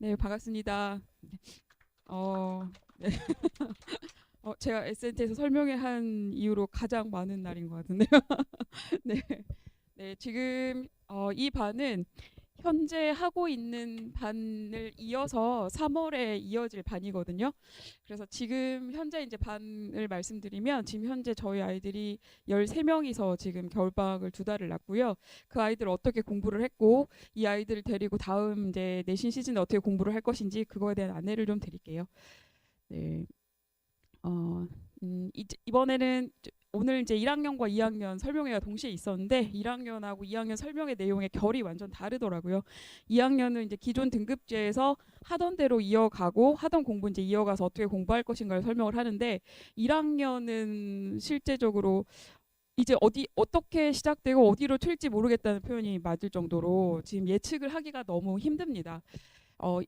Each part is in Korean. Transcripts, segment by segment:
네, 반갑습니다. 네. 제가 SNT에서 설명회 한 이후로 가장 많은 날인 것 같은데요. 네, 네, 지금 이 반은 현재 하고 있는 반을 이어서 3월에 이어질 반이거든요. 그래서 지금 현재 이제 반을 말씀드리면 지금 현재 저희 아이들이 13명이서 지금 겨울방학을 2달을 났고요. 그 아이들 어떻게 공부를 했고 이 아이들을 데리고 다음 이제 내신 시즌에 어떻게 공부를 할 것인지 그거에 대한 안내를 좀 드릴게요. 네. 이제 이번에는 오늘 이제 1학년과 2학년 설명회가 동시에 있었는데 1학년하고 2학년 설명회 내용의 결이 완전 다르더라고요. 2학년은 이제 기존 등급제에서 하던 대로 이어가고 하던 공부 이제 이어가서 어떻게 공부할 것인가를 설명을 하는데 1학년은 실제적으로 이제 어디 어떻게 시작되고 어디로 튈지 모르겠다는 표현이 맞을 정도로 지금 예측을 하기가 너무 힘듭니다. 어,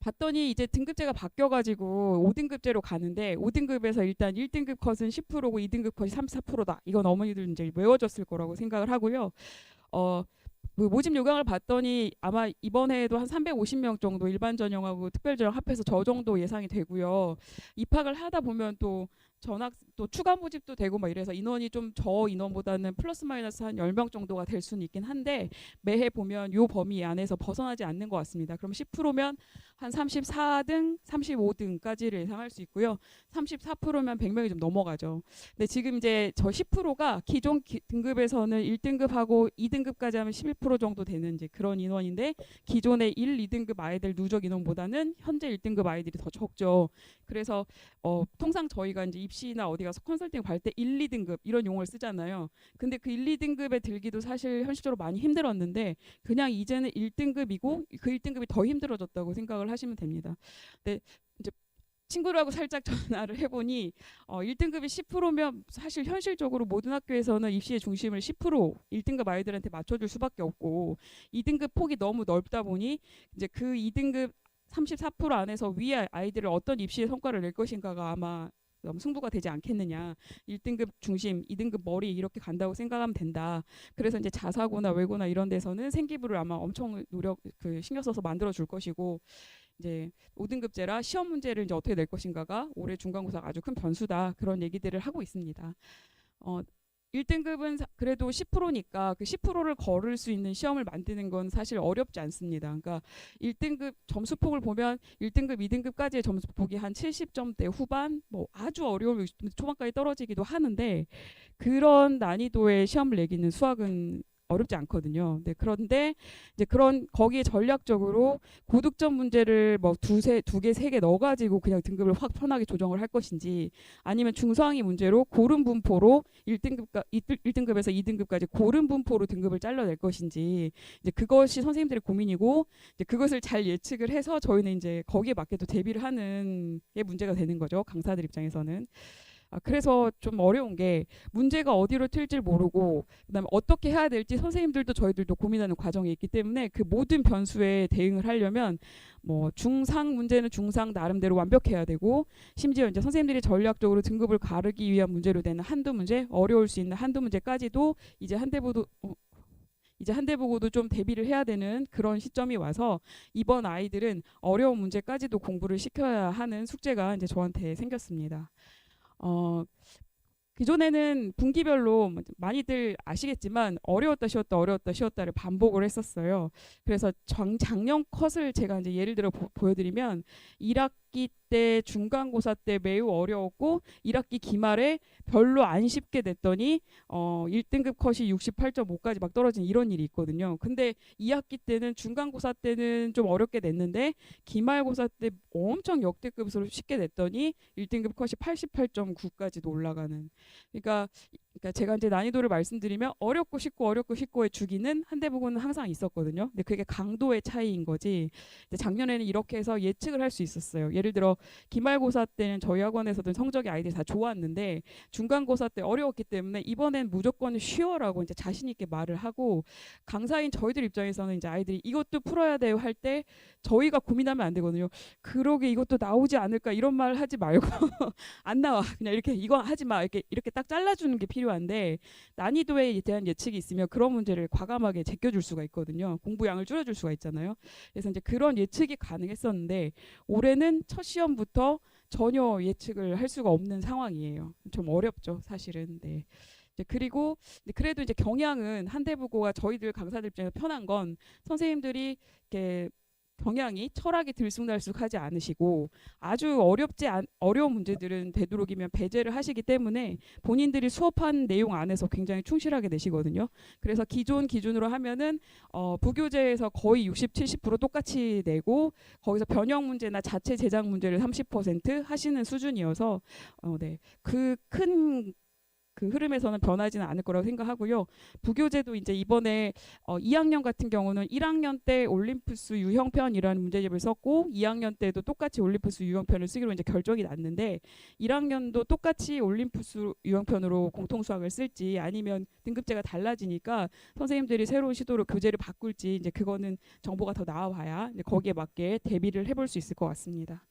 봤더니 이제 등급제가 바뀌어가지고 5등급제로 가는데 5등급에서 일단 1등급 컷은 10%고 2등급 컷이 34%다. 이건 어머니들 이제 외워졌을 거라고 생각을 하고요. 어, 그 모집 요강을 봤더니 아마 이번 해에도 한 350명 정도 일반 전형하고 특별 전형 합해서 저 정도 예상이 되고요. 입학을 하다 보면 또 전학 또 추가 모집도 되고 막 이래서 인원이 좀 저 인원보다는 플러스 마이너스 한 10명 정도가 될 수는 있긴 한데 매해 보면 요 범위 안에서 벗어나지 않는 것 같습니다. 그럼 10%면 한 34등, 35등까지를 예상할 수 있고요. 34%면 100명이 좀 넘어가죠. 근데 지금 이제 저 10%가 기존 등급에서는 1등급하고 2등급까지 하면 11% 정도 되는 이제 그런 인원인데 기존의 1, 2등급 아이들 누적 인원보다는 현재 1등급 아이들이 더 적죠. 그래서 통상 저희가 이제 입시나 어디 가서 컨설팅 갈 때 1, 2등급 이런 용어를 쓰잖아요. 근데 그 1, 2등급에 들기도 사실 현실적으로 많이 힘들었는데 그냥 이제는 1등급이고 그 1등급이 더 힘들어졌다고 생각을 하시면 됩니다. 근데 이제 친구라고 살짝 전화를 해보니 1등급이 10%면 사실 현실적으로 모든 학교에서는 입시의 중심을 10% 1등급 아이들한테 맞춰줄 수밖에 없고 2등급 폭이 너무 넓다 보니 이제 그 2등급 34% 안에서 위에 아이들을 어떤 입시의 성과를 낼 것인가가 아마 너무 승부가 되지 않겠느냐. 1등급 중심, 2등급 머리 이렇게 간다고 생각하면 된다. 그래서 이제 자사고나 외고나 이런 데서는 생기부를 아마 엄청 신경 써서 만들어 줄 것이고 이제 5등급제라 시험 문제를 이제 어떻게 낼 것인가가 올해 중간고사가 아주 큰 변수다. 그런 얘기들을 하고 있습니다. 어, 1등급은 그래도 10%니까 그 10%를 걸을 수 있는 시험을 만드는 건 사실 어렵지 않습니다. 그러니까 1등급 점수폭을 보면 1등급, 2등급까지의 점수폭이 한 70점대 후반, 뭐 아주 어려운 60점대 초반까지 떨어지기도 하는데 그런 난이도의 시험을 내기는 수학은 어렵지 않거든요. 네, 그런데 이제 그런 거기에 전략적으로 고득점 문제를 뭐 두 개, 세 개 넣어가지고 그냥 등급을 확 편하게 조정을 할 것인지 아니면 중상위 문제로 고름 분포로 1등급에서 2등급까지 고름 분포로 등급을 잘라낼 것인지 이제 그것이 선생님들의 고민이고 이제 그것을 잘 예측을 해서 저희는 이제 거기에 맞게 또 대비를 하는 게 문제가 되는 거죠. 강사들 입장에서는. 그래서 좀 어려운 게 문제가 어디로 튈지 모르고 그다음에 어떻게 해야 될지 선생님들도 저희들도 고민하는 과정이 있기 때문에 그 모든 변수에 대응을 하려면 뭐 중상 문제는 중상 나름대로 완벽해야 되고 심지어 이제 선생님들이 전략적으로 등급을 가르기 위한 문제로 되는 한두 문제 어려울 수 있는 한두 문제까지도 이제 한대 보고도 좀 대비를 해야 되는 그런 시점이 와서 이번 아이들은 어려운 문제까지도 공부를 시켜야 하는 숙제가 이제 저한테 생겼습니다. 어, 기존에는 분기별로 많이들 아시겠지만 어려웠다 쉬웠다 어려웠다 쉬웠다를 반복을 했었어요. 그래서 작년 컷을 제가 이제 예를 들어 보여드리면 1학기 때 중간고사 때 매우 어려웠고 1학기 기말에 별로 안 쉽게 됐더니 1등급 컷이 68.5까지 막 떨어진 이런 일이 있거든요. 근데 2학기 때는 중간고사 때는 좀 어렵게 냈는데 기말고사 때 엄청 역대급으로 쉽게 냈더니 1등급 컷이 88.9까지도 올라가는 그러니까 제가 이제 난이도를 말씀드리면 어렵고 쉽고 어렵고 쉽고의 주기는 한대부고는 항상 있었거든요. 근데 그게 강도의 차이인 거지. 작년에는 이렇게 해서 예측을 할 수 있었어요. 예를 들어 기말고사 때는 저희 학원에서도 성적이 아이들이 다 좋았는데 중간고사 때 어려웠기 때문에 이번엔 무조건 쉬어라고 이제 자신 있게 말을 하고, 강사인 저희들 입장에서는 이제 아이들이 이것도 풀어야 돼요 할 때 저희가 고민하면 안 되거든요. 그러게 이것도 나오지 않을까 이런 말 하지 말고 안 나와 그냥 이렇게 이거 하지 마 이렇게 딱 잘라주는 게 필요한데, 난이도에 대한 예측이 있으면 그런 문제를 과감하게 제껴줄 수가 있거든요. 공부량을 줄여줄 수가 있잖아요. 그래서 이제 그런 예측이 가능했었는데 올해는 첫 시험부터 전혀 예측을 할 수가 없는 상황이에요. 좀 어렵죠, 사실은. 네. 이제 그리고 그래도 이제 경향은 한대부고가 저희들 강사들 입장에서 편한 건 선생님들이 이렇게 경향이 철학이 들쑥날쑥하지 않으시고 아주 어려운 문제들은 되도록이면 배제를 하시기 때문에 본인들이 수업한 내용 안에서 굉장히 충실하게 내시거든요. 그래서 기준으로 하면은 부교재에서 거의 60-70% 똑같이 내고 거기서 변형 문제나 자체 제작 문제를 30% 하시는 수준이어서 네. 그 흐름에서는 변하지는 않을 거라고 생각하고요. 부교재도 이제 이번에 2학년 같은 경우는 1학년 때 올림푸스 유형편이라는 문제집을 썼고 2학년 때도 똑같이 올림푸스 유형편을 쓰기로 이제 결정이 났는데 1학년도 똑같이 올림푸스 유형편으로 공통수학을 쓸지 아니면 등급제가 달라지니까 선생님들이 새로운 시도로 교재를 바꿀지 이제 그거는 정보가 더 나와봐야 이제 거기에 맞게 대비를 해볼 수 있을 것 같습니다.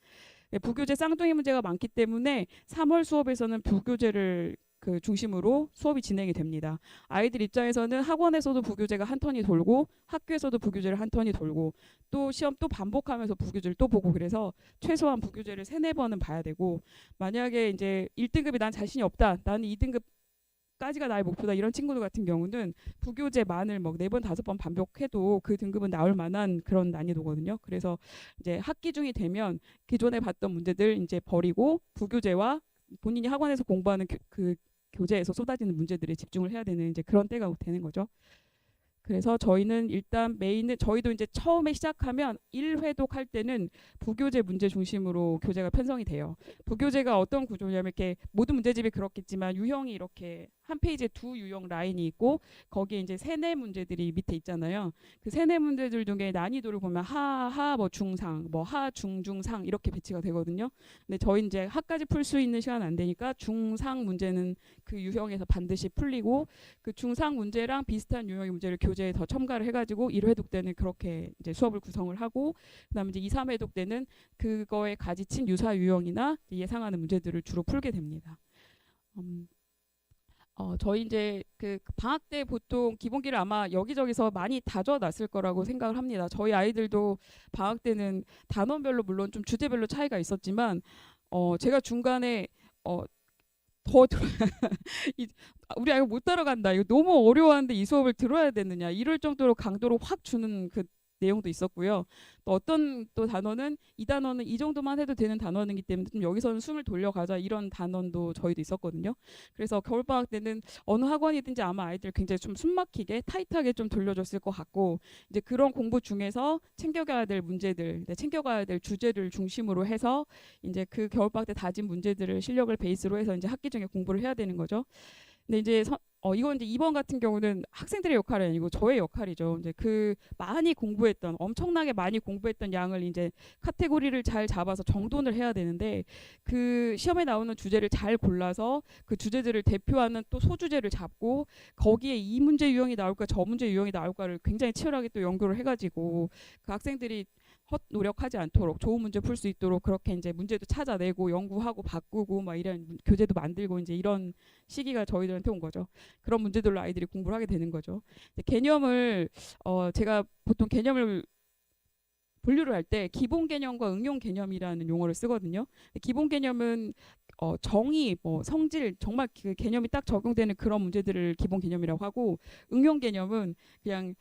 네, 부교재 쌍둥이 문제가 많기 때문에 3월 수업에서는 부교재를 중심으로 수업이 진행이 됩니다. 아이들 입장에서는 학원에서도 부교재가 한 턴이 돌고 학교에서도 부교재를 한 턴이 돌고 또 시험 또 반복하면서 부교재를 또 보고, 그래서 최소한 부교재를 3-4번은 봐야 되고, 만약에 이제 1등급이 난 자신이 없다, 나는 2등급까지가 나의 목표다 이런 친구들 같은 경우는 부교재만을 뭐 4번 5번 반복해도 그 등급은 나올 만한 그런 난이도거든요. 그래서 이제 학기 중이 되면 기존에 봤던 문제들 이제 버리고 부교재와 본인이 학원에서 공부하는 그 교재에서 쏟아지는 문제들에 집중을 해야 되는 이제 그런 때가 되는 거죠. 그래서 저희는 일단 메인은 저희도 이제 처음에 시작하면 1회독 할 때는 부교재 문제 중심으로 교재가 편성이 돼요. 부교재가 어떤 구조냐면 이렇게 모든 문제집이 그렇겠지만 유형이 이렇게 한 페이지에 2유형 라인이 있고 거기에 이제 3-4 문제들이 밑에 있잖아요. 그 3-4 문제들 중에 난이도를 보면 하, 뭐 중상, 뭐 하, 중상 이렇게 배치가 되거든요. 근데 저희 이제 하까지 풀 수 있는 시간은 안 되니까 중상 문제는 그 유형에서 반드시 풀리고 그 중상 문제랑 비슷한 유형의 문제를 교재에 더 첨가를 해가지고 1회독 때는 그렇게 이제 수업을 구성을 하고, 그다음에 이제 2-3회독 때는 그거에 가지친 유사 유형이나 예상하는 문제들을 주로 풀게 됩니다. 저희 이제 그 방학 때 보통 기본기를 아마 여기저기서 많이 다져놨을 거라고 생각을 합니다. 저희 아이들도 방학 때는 단원별로 물론 좀 주제별로 차이가 있었지만 제가 중간에 더 우리 아이가 못 따라간다, 이거 너무 어려워하는데 이 수업을 들어야 되느냐 이럴 정도로 강도로 확 주는 그 내용도 있었고요. 또 어떤 또 단원은 이 단원은 이 정도만 해도 되는 단원이기 때문에 좀 여기서는 숨을 돌려가자 이런 단원도 저희도 있었거든요. 그래서 겨울방학 때는 어느 학원이든지 아마 아이들 굉장히 좀 숨막히게 타이트하게 좀 돌려줬을 것 같고, 이제 그런 공부 중에서 챙겨가야 될 문제들, 챙겨가야 될 주제를 중심으로 해서 이제 그 겨울방학 때 다진 문제들을 실력을 베이스로 해서 이제 학기 중에 공부를 해야 되는 거죠. 근데 이제 이건 이제 이번 같은 경우는 학생들의 역할이 아니고 저의 역할이죠. 이제 그 엄청나게 많이 공부했던 양을 이제 카테고리를 잘 잡아서 정돈을 해야 되는데, 그 시험에 나오는 주제를 잘 골라서 그 주제들을 대표하는 또 소주제를 잡고 거기에 이 문제 유형이 나올까 저 문제 유형이 나올까를 굉장히 치열하게 또 연구를 해가지고 그 학생들이 노력하지 않도록 좋은 문제 풀 수 있도록 그렇게 이제 문제도 찾아내고 연구하고 바꾸고 막 이런 교재도 만들고 이제 이런 시기가 저희들한테 온 거죠. 그런 문제들로 아이들이 공부를 하게 되는 거죠. 개념을 제가 보통 개념을 분류를 할 때 기본 개념과 응용 개념이라는 용어를 쓰거든요. 기본 개념은 정의, 뭐 성질, 정말 그 개념이 딱 적용되는 그런 문제들을 기본 개념이라고 하고, 응용 개념은 그냥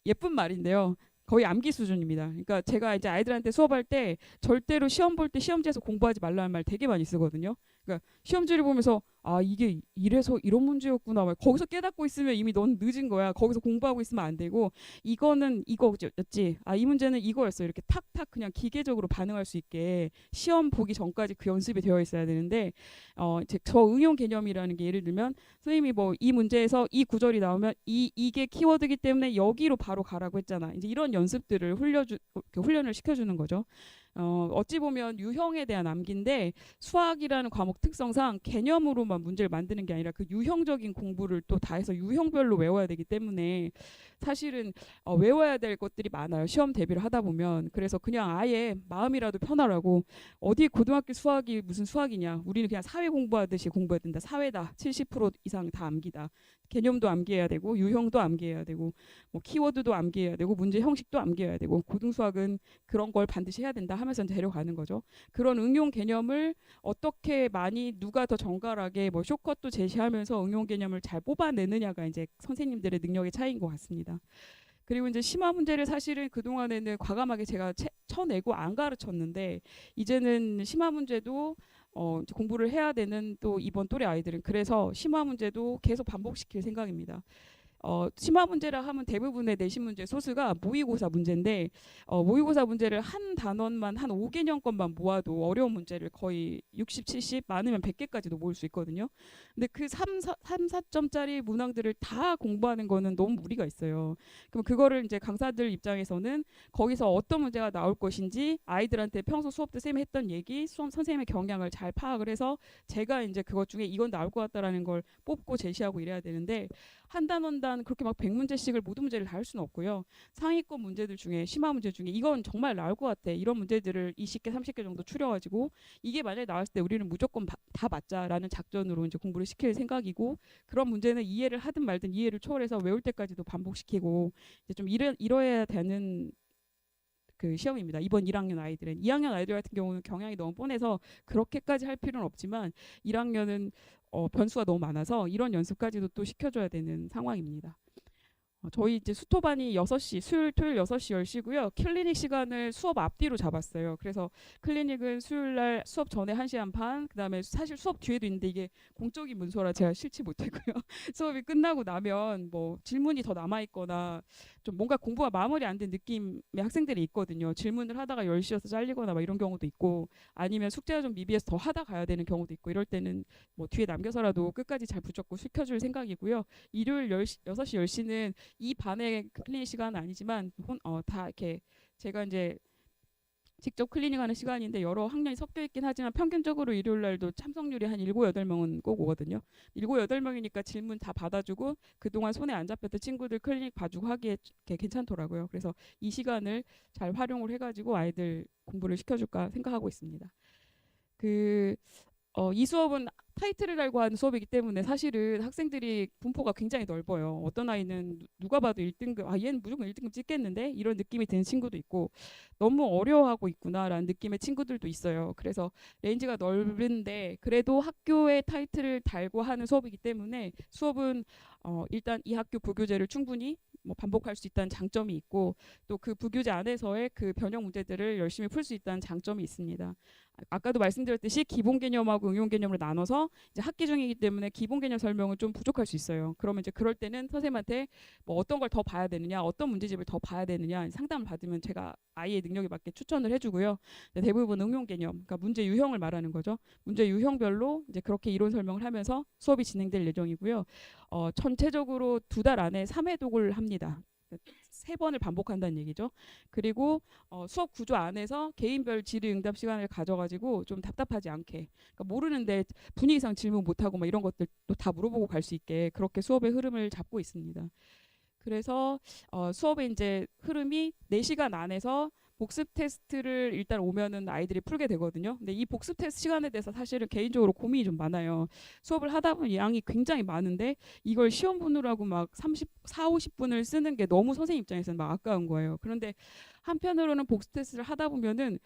예쁜 말인데요. 거의 암기 수준입니다. 그러니까 제가 이제 아이들한테 수업할 때 절대로 시험 볼 때 시험지에서 공부하지 말라는 말 되게 많이 쓰거든요. 그러니까 시험지를 보면서 아 이게 이래서 이런 문제였구나, 거기서 깨닫고 있으면 이미 넌 늦은 거야. 거기서 공부하고 있으면 안 되고 이거는 이거였지, 아 이 문제는 이거였어, 이렇게 탁탁 그냥 기계적으로 반응할 수 있게 시험 보기 전까지 그 연습이 되어 있어야 되는데, 저 응용 개념이라는 게 예를 들면 선생님이 뭐 이 문제에서 이 구절이 나오면 이게 키워드이기 때문에 여기로 바로 가라고 했잖아, 이제 이런 연습들을 훈련을 시켜주는 거죠. 어찌 보면 유형에 대한 암기인데 수학이라는 과목 특성상 개념으로만 문제를 만드는 게 아니라 그 유형적인 공부를 또 다 해서 유형별로 외워야 되기 때문에 사실은 외워야 될 것들이 많아요. 시험 대비를 하다 보면. 그래서 그냥 아예 마음이라도 편하라고 어디 고등학교 수학이 무슨 수학이냐. 우리는 그냥 사회 공부하듯이 공부해야 된다. 사회다. 70% 이상 다 암기다. 개념도 암기해야 되고 유형도 암기해야 되고 뭐 키워드도 암기해야 되고 문제 형식도 암기해야 되고 고등수학은 그런 걸 반드시 해야 된다 하면서 데려가는 거죠. 그런 응용 개념을 어떻게 많이 누가 더 정갈하게 뭐 쇼컷도 제시하면서 응용 개념을 잘 뽑아내느냐가 이제 선생님들의 능력의 차이인 것 같습니다. 그리고 이제 심화 문제를 사실은 그동안에는 과감하게 제가 쳐내고 안 가르쳤는데 이제는 심화 문제도 이제 공부를 해야 되는 또 이번 또래 아이들은 그래서 심화 문제도 계속 반복시킬 생각입니다. 심화 문제라 하면 대부분의 내신 문제 소스가 모의고사 문제인데 모의고사 문제를 한 단원만 한 5개년권만 모아도 어려운 문제를 거의 60, 70 많으면 100개까지도 모을 수 있거든요. 근데 그 3, 4점짜리 문항들을 다 공부하는 거는 너무 무리가 있어요. 그럼 그거를 이제 강사들 입장에서는 거기서 어떤 문제가 나올 것인지 아이들한테 평소 수업 때 쌤이 했던 얘기, 수업 선생님의 경향을 잘 파악을 해서 제가 이제 그것 중에 이건 나올 것 같다라는 걸 뽑고 제시하고 이래야 되는데 한 단원당 그렇게 막 100문제씩을 모든 문제를 다 할 수는 없고요. 상위권 문제들 중에 심화 문제 중에 이건 정말 나올 것 같아. 이런 문제들을 20개, 30개 정도 추려가지고 이게 만약에 나왔을 때 우리는 무조건 다 맞자라는 작전으로 이제 공부를 시킬 생각이고 그런 문제는 이해를 하든 말든 이해를 초월해서 외울 때까지도 반복시키고 이제 좀 이뤄야 되는 그 시험입니다. 이번 1학년 아이들은 2학년 아이들 같은 경우는 경향이 너무 뻔해서 그렇게까지 할 필요는 없지만 1학년은 변수가 너무 많아서 이런 연습까지도 또 시켜줘야 되는 상황입니다. 저희 이제 수토반이 6시, 수요일, 토요일 6시, 10시고요. 클리닉 시간을 수업 앞뒤로 잡았어요. 그래서 클리닉은 수요일 날 수업 전에 1시간 반, 그다음에 사실 수업 뒤에도 있는데 이게 공적인 문서라 제가 싫지 못했고요. 수업이 끝나고 나면 뭐 질문이 더 남아 있거나 좀 뭔가 공부가 마무리 안 된 느낌의 학생들이 있거든요. 질문을 하다가 10시여서 잘리거나 막 이런 경우도 있고 아니면 숙제가 좀 미비해서 더 하다 가야 되는 경우도 있고 이럴 때는 뭐 뒤에 남겨서라도 끝까지 잘 붙잡고 시켜줄 생각이고요. 일요일 6시, 10시는 이 반의 클리닉 시간은 아니지만 다 이렇게 제가 이제 직접 클리닉하는 시간인데 여러 학년이 섞여 있긴 하지만 평균적으로 일요일 날도 참석률이 한 7, 8명은 꼭 오거든요. 7, 8명이니까 질문 다 받아주고 그동안 손에 안 잡혔던 친구들 클리닉 봐주고 하기에 괜찮더라고요. 그래서 이 시간을 잘 활용을 해가지고 아이들 공부를 시켜줄까 생각하고 있습니다. 이 수업은 타이틀을 달고 하는 수업이기 때문에 사실은 학생들이 분포가 굉장히 넓어요. 어떤 아이는 누가 봐도 1등급, 얘는 무조건 1등급 찍겠는데 이런 느낌이 드는 친구도 있고 너무 어려워하고 있구나라는 느낌의 친구들도 있어요. 그래서 레인지가 넓은데 그래도 학교의 타이틀을 달고 하는 수업이기 때문에 수업은 일단 이 학교 부교재를 충분히 뭐 반복할 수 있다는 장점이 있고 또 그 부교재 안에서의 그 변형 문제들을 열심히 풀 수 있다는 장점이 있습니다. 아까도 말씀드렸듯이 기본 개념하고 응용 개념으로 나눠서 이제 학기 중이기 때문에 기본 개념 설명은 좀 부족할 수 있어요. 그러면 이제 그럴 때는 선생님한테 뭐 어떤 걸 더 봐야 되느냐, 어떤 문제집을 더 봐야 되느냐 상담을 받으면 제가 아이의 능력에 맞게 추천을 해주고요. 대부분 응용 개념, 그러니까 문제 유형을 말하는 거죠. 문제 유형별로 이제 그렇게 이론 설명을 하면서 수업이 진행될 예정이고요. 전체적으로 2달 안에 3회 독을 합니다. 3번을 반복한다는 얘기죠. 그리고 수업 구조 안에서 개인별 질의응답 시간을 가져가지고 좀 답답하지 않게 그러니까 모르는데 분위기상 질문 못하고 막 이런 것들도 다 물어보고 갈 수 있게 그렇게 수업의 흐름을 잡고 있습니다. 그래서 수업의 이제 흐름이 4시간 안에서 복습 테스트를 일단 오면은 아이들이 풀게 되거든요. 근데 이 복습 테스트 시간에 대해서 사실은 개인적으로 고민이 좀 많아요. 수업을 하다 보면 양이 굉장히 많은데 이걸 시험 보느라고 막 34, 50분을 쓰는 게 너무 선생님 입장에서는 막 아까운 거예요. 그런데 한편으로는 복습 테스트를 하다 보면은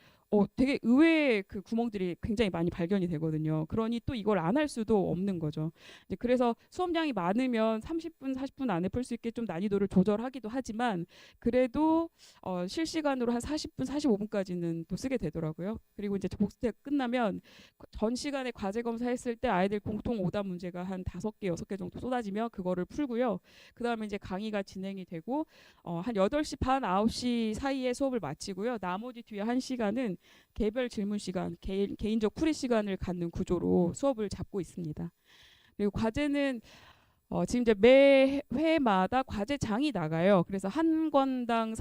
되게 의외의 그 구멍들이 굉장히 많이 발견이 되거든요. 그러니 또 이걸 안 할 수도 없는 거죠. 이제 그래서 수업량이 많으면 30분, 40분 안에 풀 수 있게 좀 난이도를 조절하기도 하지만 그래도 실시간으로 한 40분, 45분까지는 또 쓰게 되더라고요. 그리고 이제 복습 끝나면 전 시간에 과제 검사했을 때 아이들 공통 오답 문제가 한 5개, 6개 정도 쏟아지며 그거를 풀고요. 그다음에 이제 강의가 진행이 되고 한 8시 반, 9시 사이에 수업을 마치고요. 나머지 뒤에 1시간은 개별 질문 시간, 개인적 풀이 시간을 갖는 구조로 수업을 잡고 있습니다. 그리고 과제는 지금 이제 매 회마다 과제장이 나가요. 그래서 한 권당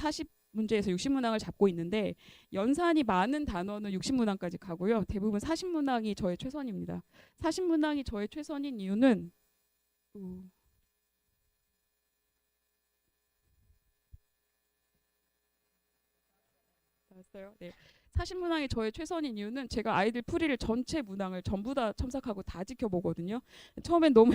문제에서 60문항을 잡고 있는데 연산이 많은 단어는 60문항까지 가고요. 대부분 40문항이 저의 최선입니다. 40문항이 저의 최선인 이유는 나왔어요. 네. 40문항이 저의 최선인 이유는 제가 아이들 풀이를 전체 문항을 전부 다 첨삭하고 다 지켜보거든요. 처음엔 너무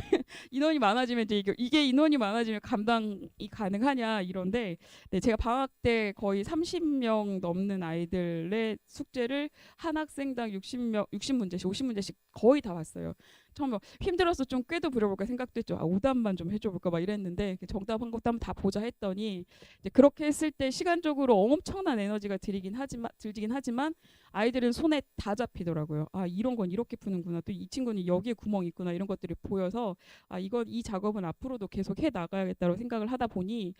인원이 많아지면 이제 이게 인원이 많아지면 감당이 가능하냐 이런데 네, 제가 방학 때 거의 30명 넘는 아이들의 숙제를 한 학생당 60문제씩 50문제씩 거의 다 봤어요. 처음에 힘들어서 좀 꾀도 부려볼까 생각도 했죠. 아, 오답만 좀 해줘볼까 막 이랬는데 정답한 것도 한번 다 보자 했더니 이제 그렇게 했을 때 시간적으로 엄청난 에너지가 들긴 하지만 아이들은 손에 다 잡히더라고요. 아, 이런 건 이렇게 푸는구나. 또 이 친구는 여기에 구멍이 있구나. 이런 것들이 보여서 아, 이 작업은 앞으로도 계속 해 나가야겠다고 생각을 하다 보니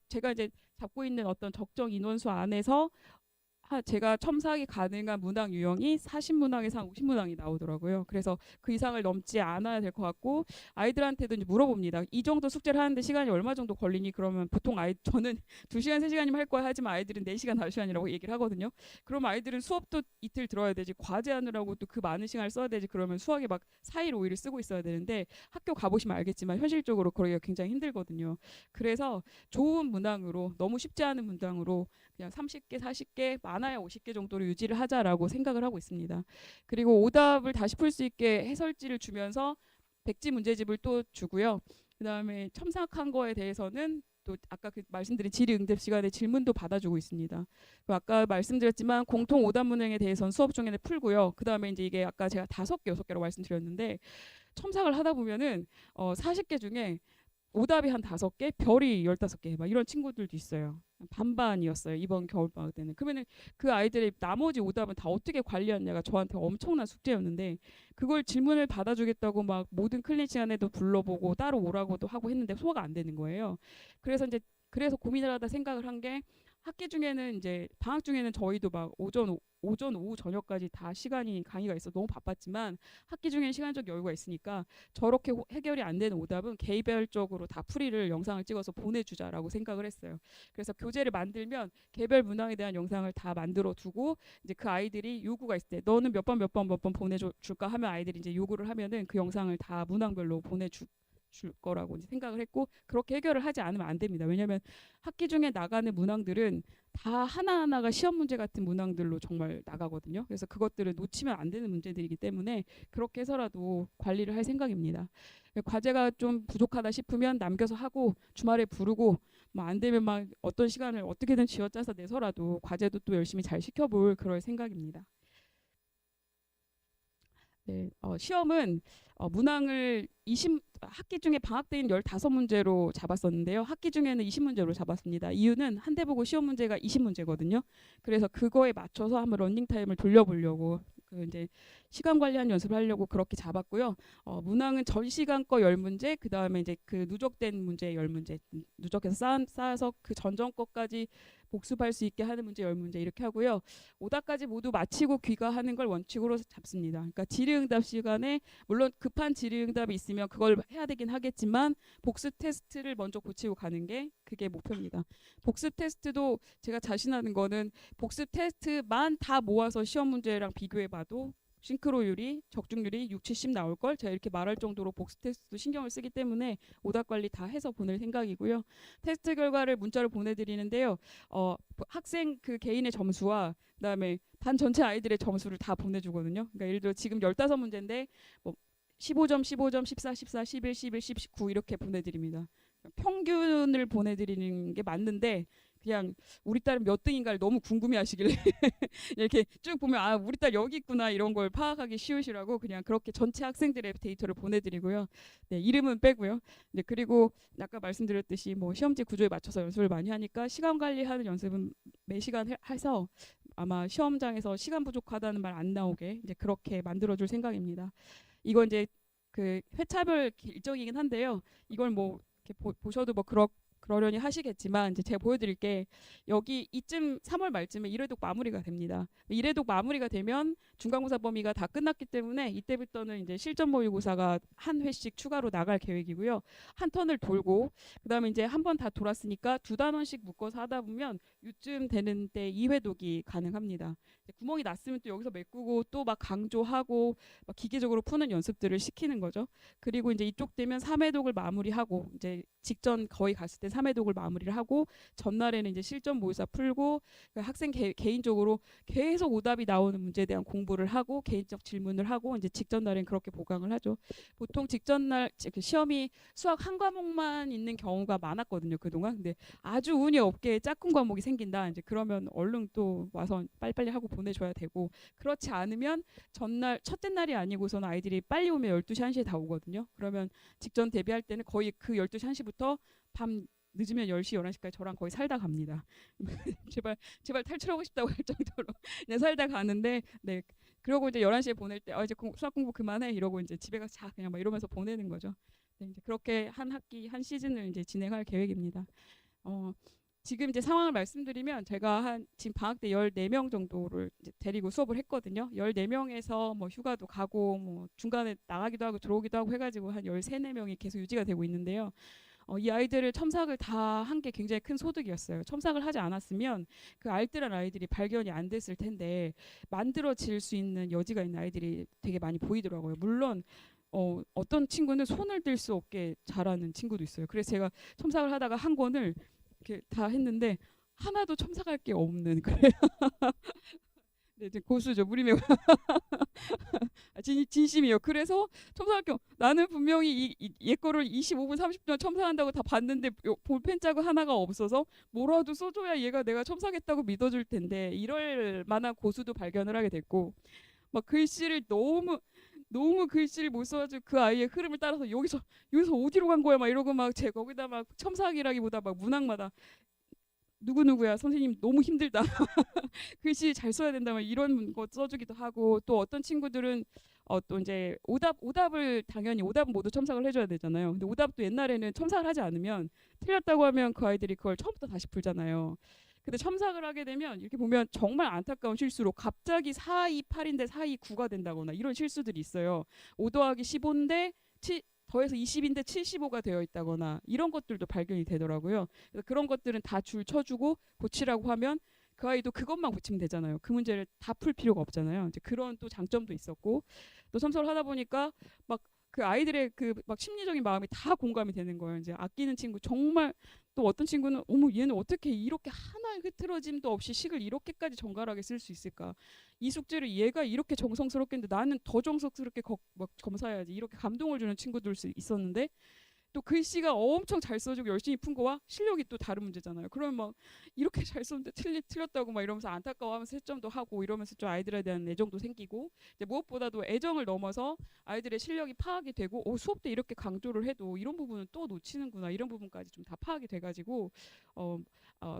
제가 이제 잡고 있는 어떤 적정 인원수 안에서 제가 첨삭이 가능한 문항 유형이 40문항에서 한 50문항이 나오더라고요. 그래서 그 이상을 넘지 않아야 될 것 같고 아이들한테도 이제 물어봅니다. 이 정도 숙제를 하는데 시간이 얼마 정도 걸리니? 그러면 보통 저는 2시간 3시간이면 할 거야 하지만 아이들은 4시간 5시간이라고 얘기를 하거든요. 그럼 아이들은 수업도 이틀 들어야 되지 과제하느라고 또 그 많은 시간을 써야 되지 그러면 수학에 막 4일 5일을 쓰고 있어야 되는데 학교 가보시면 알겠지만 현실적으로 그러기가 굉장히 힘들거든요. 그래서 좋은 문항으로 너무 쉽지 않은 문항으로 그냥 30개, 40개, 많아야 50개 정도로 유지를 하자라고 생각을 하고 있습니다. 그리고 오답을 다시 풀 수 있게 해설지를 주면서 백지 문제집을 또 주고요. 그다음에 첨삭한 거에 대해서는 또 아까 말씀드린 질의응답 시간에 질문도 받아주고 있습니다. 아까 말씀드렸지만 공통 오답 문항에 대해서는 수업 중에 풀고요. 그다음에 이제 이게 아까 제가 5개, 6개라고 말씀드렸는데 첨삭을 하다 보면은 40개 중에 오답이 한 5개, 별이 15개 막 이런 친구들도 있어요. 반반이었어요. 이번 겨울방학 때는. 그러면은 그 아이들의 나머지 오답은 다 어떻게 관리하냐가 저한테 엄청난 숙제였는데 그걸 질문을 받아주겠다고 막 모든 클린 시간에도 불러보고 따로 오라고도 하고 했는데 소화가 안 되는 거예요. 그래서 고민을 하다 생각을 한 게 학기 중에는 이제 방학 중에는 저희도 막 오전, 오후, 저녁까지 다 시간이 강의가 있어 너무 바빴지만 학기 중에는 시간적 여유가 있으니까 저렇게 해결이 안 되는 오답은 개별적으로 다 풀이를 영상을 찍어서 보내주자라고 생각을 했어요. 그래서 교재를 만들면 개별 문항에 대한 영상을 다 만들어 두고 이제 그 아이들이 요구가 있을 때 너는 몇 번 몇 번 보내줄까 하면 아이들이 이제 요구를 하면은 그 영상을 다 문항별로 보내줄 거라고 이제 생각을 했고 그렇게 해결을 하지 않으면 안 됩니다. 왜냐하면 학기 중에 나가는 문항들은 다 하나하나가 시험 문제 같은 문항들로 정말 나가거든요. 그래서 그것들을 놓치면 안 되는 문제들이기 때문에 그렇게 해서라도 관리를 할 생각입니다. 과제가 좀 부족하다 싶으면 남겨서 하고 주말에 부르고 뭐 안 되면 막 어떤 시간을 어떻게든 쥐어짜서 내서라도 과제도 또 열심히 잘 시켜볼 그럴 생각입니다. 네, 시험은 문항을 학기 중에 방학 때인 15문제로 잡았었는데요. 학기 중에는 20문제로 잡았습니다. 이유는 한 대 보고 시험 문제가 20문제거든요. 그래서 그거에 맞춰서 한번 런닝 타임을 돌려보려고 이제 시간 관리하는 연습을 하려고 그렇게 잡았고요. 문항은 전 시간 거 10문제, 그다음에 이제 그 누적된 문제 10문제, 누적해서 쌓아서 그 전전 거까지 복습할 수 있게 하는 문제 10문제 이렇게 하고요. 오답까지 모두 마치고 귀가하는 걸 원칙으로 잡습니다. 그러니까 질의응답 시간에 물론 급한 질의응답이 있으면 그걸 해야 되긴 하겠지만 복습 테스트를 먼저 고치고 가는 게 그게 목표입니다. 복습 테스트도 제가 자신하는 거는 복습 테스트만 다 모아서 시험 문제랑 비교해 봐도 싱크로율이 적중률이 6, 70 나올 걸 제가 이렇게 말할 정도로 복습 테스트도 신경을 쓰기 때문에 오답 관리 다 해서 보낼 생각이고요. 테스트 결과를 문자로 보내드리는데요. 학생 그 개인의 점수와 그다음에 반 전체 아이들의 점수를 다 보내주거든요. 그러니까 예를 들어 지금 15문제인데 뭐 15점, 15점, 14, 14, 11, 11, 10, 19 이렇게 보내드립니다. 평균을 보내드리는 게 맞는데 그냥 우리 딸은 몇 등인가를 너무 궁금해하시길래 이렇게 쭉 보면 아 우리 딸 여기 있구나 이런 걸 파악하기 쉬우시라고 그냥 그렇게 전체 학생들의 데이터를 보내드리고요. 네, 이름은 빼고요. 네, 그리고 아까 말씀드렸듯이 뭐 시험지 구조에 맞춰서 연습을 많이 하니까 시간 관리하는 연습은 매 시간 해서 아마 시험장에서 시간 부족하다는 말 안 나오게 이제 그렇게 만들어줄 생각입니다. 이건 이제 그 회차별 일정이긴 한데요. 이걸 뭐 이렇게 보셔도 뭐 그러려니 하시겠지만 이제 제가 보여드릴 게 여기 이쯤 3월 말쯤에 1회독 마무리가 됩니다. 1회독 마무리가 되면 중간고사 범위가 다 끝났기 때문에 이때부터는 이제 실전 모의고사가 한 회씩 추가로 나갈 계획이고요. 한 턴을 돌고 그다음에 이제 한 번 다 돌았으니까 두 단원씩 묶어서 하다 보면 요쯤 되는 때 2회독이 가능합니다. 구멍이 났으면 또 여기서 메꾸고 또 막 강조하고 막 기계적으로 푸는 연습들을 시키는 거죠. 그리고 이제 이쪽 되면 3회독을 마무리하고 이제 직전 거의 갔을 때 3회독을 마무리를 하고 전날에는 이제 실전 모의사 풀고 학생 개인적으로 계속 오답이 나오는 문제에 대한 공부를 하고 개인적 질문을 하고 이제 직전 날엔 그렇게 보강을 하죠. 보통 직전 날 시험이 수학 한 과목만 있는 경우가 많았거든요, 그동안. 근데 아주 운이 없게 짝꿍 과목이 생긴다. 이제 그러면 얼른 또 와서 빨리빨리 하고 보내줘야 되고, 그렇지 않으면 전날 첫째 날이 아니고서는 아이들이 빨리 오면 12시 1시에 다 오거든요. 그러면 직전 대비할 때는 거의 그 12시 1시부터 밤 늦으면 10시 11시까지 저랑 거의 살다 갑니다. 제발 탈출하고 싶다고 할 정도로 그냥 살다 가는데, 네. 그러고 이제 11시에 보낼 때 이제 수학 공부 그만해 이러고 이제 집에 가서 자 그냥 막 이러면서 보내는 거죠. 네, 이제 그렇게 한 학기 한 시즌을 이제 진행할 계획입니다. 지금 이제 상황을 말씀드리면 제가 한 지금 방학 때 14명 정도를 이제 데리고 수업을 했거든요. 14명에서 뭐 휴가도 가고 뭐 중간에 나가기도 하고 들어오기도 하고 해가지고 한 13, 4명이 계속 유지가 되고 있는데요. 이 아이들을 첨삭을 다 한 게 굉장히 큰 소득이었어요. 첨삭을 하지 않았으면 그 알뜰한 아이들이 발견이 안 됐을 텐데 만들어질 수 있는 여지가 있는 아이들이 되게 많이 보이더라고요. 물론 어떤 친구는 손을 댈 수 없게 잘하는 친구도 있어요. 그래서 제가 첨삭을 하다가 한 권을 이렇게 다 했는데 하나도 첨삭할 게 없는 그래요. 네, 이제 고수죠. 무림의 진심이요. 그래서 첨삭할 게 나는 분명히 얘 거를 25분 30분 첨삭한다고 다 봤는데 볼펜 자국 하나가 없어서 뭐라도 써줘야 얘가 내가 첨삭했다고 믿어줄 텐데 이럴 만한 고수도 발견을 하게 됐고, 막 글씨를 너무 글씨를 못 써가지고 그 아이의 흐름을 따라서 여기서 어디로 간 거야 막 이러고 막 제 거기다 막 첨삭이라기보다 막 문항마다 누구누구야 선생님 너무 힘들다 글씨 잘 써야 된다 막 이런 거 써주기도 하고, 또 어떤 친구들은 또 이제 오답을 당연히 오답은 모두 첨삭을 해줘야 되잖아요. 근데 오답도 옛날에는 첨삭을 하지 않으면 틀렸다고 하면 그 아이들이 그걸 처음부터 다시 풀잖아요. 근데 첨삭을 하게 되면 이렇게 보면 정말 안타까운 실수로 갑자기 428인데 429가 된다거나 이런 실수들이 있어요. 5 더하기 15인데 더해서 20인데 75가 되어 있다거나 이런 것들도 발견이 되더라고요. 그래서 그런 것들은 다 줄 쳐주고 고치라고 하면 그 아이도 그것만 고치면 되잖아요. 그 문제를 다 풀 필요가 없잖아요. 이제 그런 또 장점도 있었고, 또 첨삭을 하다 보니까 막 그 아이들의 그 막 심리적인 마음이 다 공감이 되는 거예요. 이제 아끼는 친구 정말, 또 어떤 친구는 어머 얘는 어떻게 이렇게 하나의 흐트러짐도 없이 식을 이렇게까지 정갈하게 쓸 수 있을까? 이 숙제를 얘가 이렇게 정성스럽게 했는데 나는 더 정성스럽게 막 검사해야지. 이렇게 감동을 주는 친구들 있었는데, 또 글씨가 엄청 잘 써주고 열심히 푼 거와 실력이 또 다른 문제잖아요. 그러면 막 이렇게 잘 썼는데 틀렸다고 막 이러면서 안타까워하면서 채점도 하고 이러면서 좀 아이들에 대한 애정도 생기고, 이제 무엇보다도 애정을 넘어서 아이들의 실력이 파악이 되고 수업 때 이렇게 강조를 해도 이런 부분은 또 놓치는구나 이런 부분까지 좀 다 파악이 돼가지고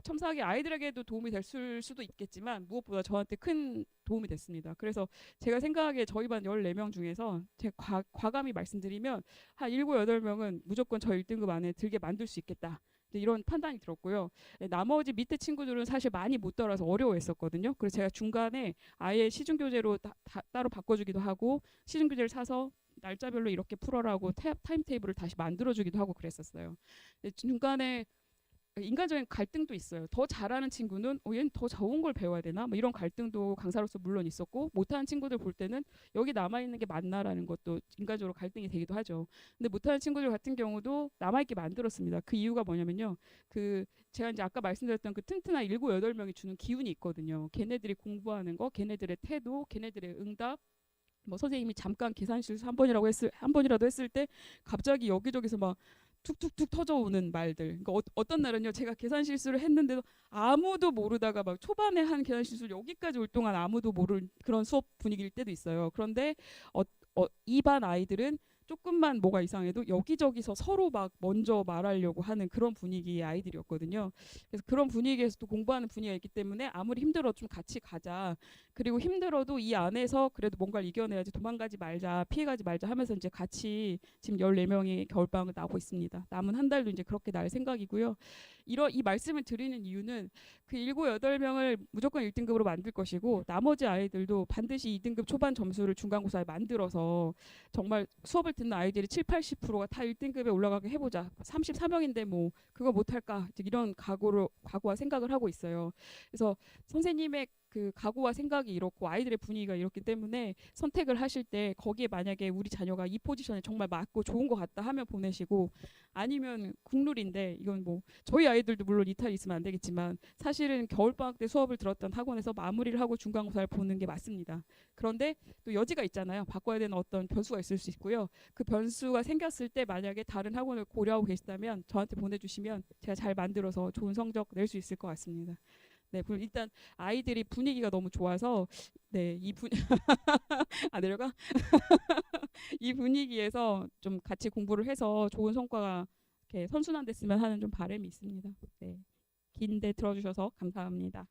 첨삭이 아이들에게도 도움이 될 수도 있겠지만 무엇보다 저한테 큰 도움이 됐습니다. 그래서 제가 생각하기에 저희 반 14명 중에서 제가 과감히 말씀드리면 한 7, 8명은 무조건 저 1등급 안에 들게 만들 수 있겠다. 이런 판단이 들었고요. 나머지 밑에 친구들은 사실 많이 못 따라서 어려워했었거든요. 그래서 제가 중간에 아예 시중교재로 따로 바꿔주기도 하고 시중교재를 사서 날짜별로 이렇게 풀어라고 타임테이블을 다시 만들어주기도 하고 그랬었어요. 중간에 인간적인 갈등도 있어요. 더 잘하는 친구는 얘는 더 좋은 걸 배워야 되나? 뭐 이런 갈등도 강사로서 물론 있었고, 못하는 친구들 볼 때는 여기 남아있는 게 맞나라는 것도 인간적으로 갈등이 되기도 하죠. 근데 못하는 친구들 같은 경우도 남아있게 만들었습니다. 그 이유가 뭐냐면요. 제가 이제 아까 말씀드렸던 그 튼튼한 7, 8명이 주는 기운이 있거든요. 걔네들이 공부하는 거, 걔네들의 태도, 걔네들의 응답, 뭐 선생님이 잠깐 계산 실수 한 번이라도 했을 때 갑자기 여기저기서 막 툭툭툭 터져오는 말들. 그러니까 어떤 날은요, 제가 계산 실수를 했는데도 아무도 모르다가 막 초반에 한 계산 실수를 여기까지 올 동안 아무도 모를 그런 수업 분위기일 때도 있어요. 그런데 이 반 아이들은 조금만 뭐가 이상해도 여기저기서 서로 막 먼저 말하려고 하는 그런 분위기의 아이들이었거든요. 그래서 그런 분위기에서 또 공부하는 분위기가 있기 때문에 아무리 힘들어도 좀 같이 가자. 그리고 힘들어도 이 안에서 그래도 뭔가를 이겨내야지, 도망가지 말자, 피해가지 말자 하면서 이제 같이 지금 14명이 겨울방학을 나오고 있습니다. 남은 한 달도 이제 그렇게 날 생각이고요. 이 말씀을 드리는 이유는 그 7, 8명을 무조건 1등급으로 만들 것이고 나머지 아이들도 반드시 2등급 초반 점수를 중간고사에 만들어서 정말 수업을 듣는 아이들이 7, 80%가 다 1등급에 올라가게 해보자. 34명인데 뭐 그거 못할까, 이런 각오와 생각을 하고 있어요. 그래서 선생님의 그 각오와 생각이 이렇고 아이들의 분위기가 이렇기 때문에 선택을 하실 때 거기에 만약에 우리 자녀가 이 포지션에 정말 맞고 좋은 것 같다 하면 보내시고, 아니면 국룰인데 이건 뭐 저희 아이들도 물론 이탈이 있으면 안 되겠지만 사실은 겨울방학 때 수업을 들었던 학원에서 마무리를 하고 중간고사를 보는 게 맞습니다. 그런데 또 여지가 있잖아요. 바꿔야 되는 어떤 변수가 있을 수 있고요. 그 변수가 생겼을 때 만약에 다른 학원을 고려하고 계시다면 저한테 보내주시면 제가 잘 만들어서 좋은 성적 낼 수 있을 것 같습니다. 네, 일단 아이들이 분위기가 너무 좋아서 네, 아 내려가? 이 분위기에서 좀 같이 공부를 해서 좋은 성과가 이렇게 선순환됐으면 하는 좀 바람이 있습니다. 네, 긴데 들어주셔서 감사합니다.